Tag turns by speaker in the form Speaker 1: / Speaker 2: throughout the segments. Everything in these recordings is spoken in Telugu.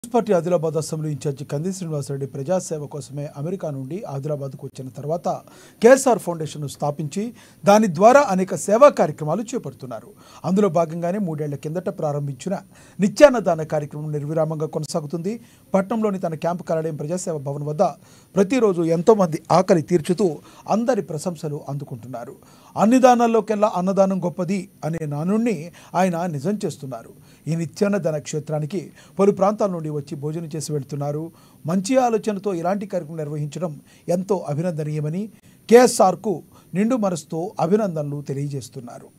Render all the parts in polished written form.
Speaker 1: పార్టీ ఆదిలాబాద్ అసెంబ్లీ ఇన్ఛార్జి కంది శ్రీనివాసరెడ్డి ప్రజాసేవ కోసమే అమెరికా నుండి ఆదిలాబాద్కు వచ్చిన తర్వాత కేఎస్ఆర్ ఫౌండేషన్ను స్థాపించి దాని ద్వారా అనేక సేవా కార్యక్రమాలు చేపడుతున్నారు. అందులో భాగంగానే 3 ఏళ్ల కిందట ప్రారంభించిన నిత్యాన్నదాన కార్యక్రమం నిర్విరామంగా కొనసాగుతుంది. పట్టణంలోని తన క్యాంపు కార్యాలయం ప్రజాసేవ భవన్ వద్ద ప్రతిరోజు ఎంతోమంది ఆకలి తీర్చుతూ అందరి ప్రశంసలు అందుకుంటున్నారు. అన్ని దానాల్లోకెల్లా అన్నదానం గొప్పది అనే నానుణ్ణి ఆయన నిజం చేస్తున్నారు. ఈ నిత్యాన్నదాన క్షేత్రానికి పలు ప్రాంతాల నుండి వచ్చి భోజనం చేసి వెళ్తున్నారు. మంచి ఆలోచనతో ఇలాంటి కార్యక్రమం నిర్వహించడం ఎంతో అభినందనీయమని కేఎస్ఆర్కు నిండు మనసుతో అభినందనలు తెలియజేస్తున్నారు.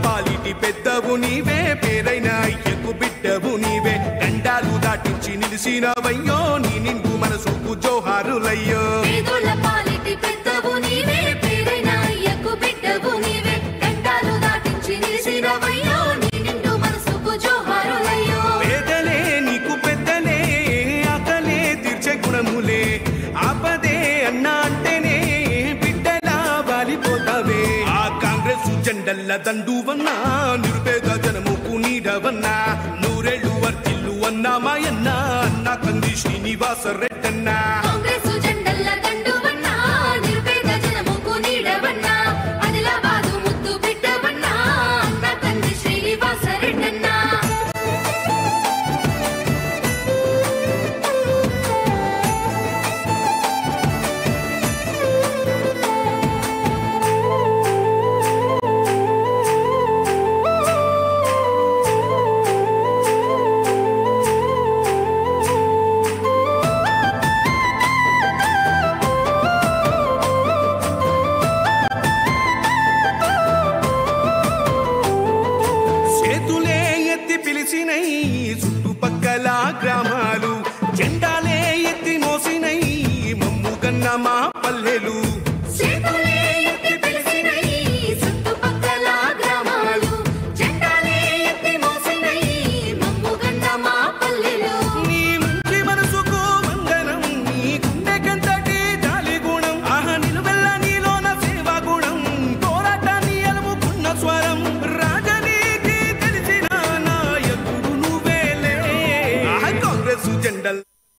Speaker 2: పాలిటి పెద్దవు నీవే, పేరైన అయ్యకు బిడ్డవు నీవే, గండాలు దాటించి నిలిసినవయ్యో, నీ నిండు మనసుకు జోహారులయ్యో.
Speaker 3: పాలిటి పెద్దవు నీవే, పేరైన అయ్యకు బిడ్డవు నీవే, గండాలు దాటించి నిలిసినవయ్యో, నీ నిండు మనసుకు జోహారులయ్యో.
Speaker 2: పేదలే నీకు పెద్దలే, ఆకలే తీర్చే గుణములే, ఆపదే అన్నా అంటేనే బిడ్డలా వాలిపోతావే. ఆ కాంగ్రెస్ జెండల్ల దండువన్నా, నిరుపేద జనముకు నీడవన్నా, నూరేళ్లు వర్తిల్లు అన్నా మాయన్నా, అన్నా కంది శ్రీనివాస రెడ్డన్నా.
Speaker 3: కాంగ్రెస్ జెండల్ల దండువన్నా, నిరుపేద జనముకు నీడవన్నా, ఆదిలాబాదు ముద్దు బిడ్డవన్నా, అన్నా కంది శ్రీనివాస రెడ్డన్నా.
Speaker 2: చుట్టుపక్కల గ్రామాలు జెండాలే ఎత్తి మోసినై, మమ్ముగన్న మా పల్లెలు.
Speaker 3: చేతులే ఎత్తి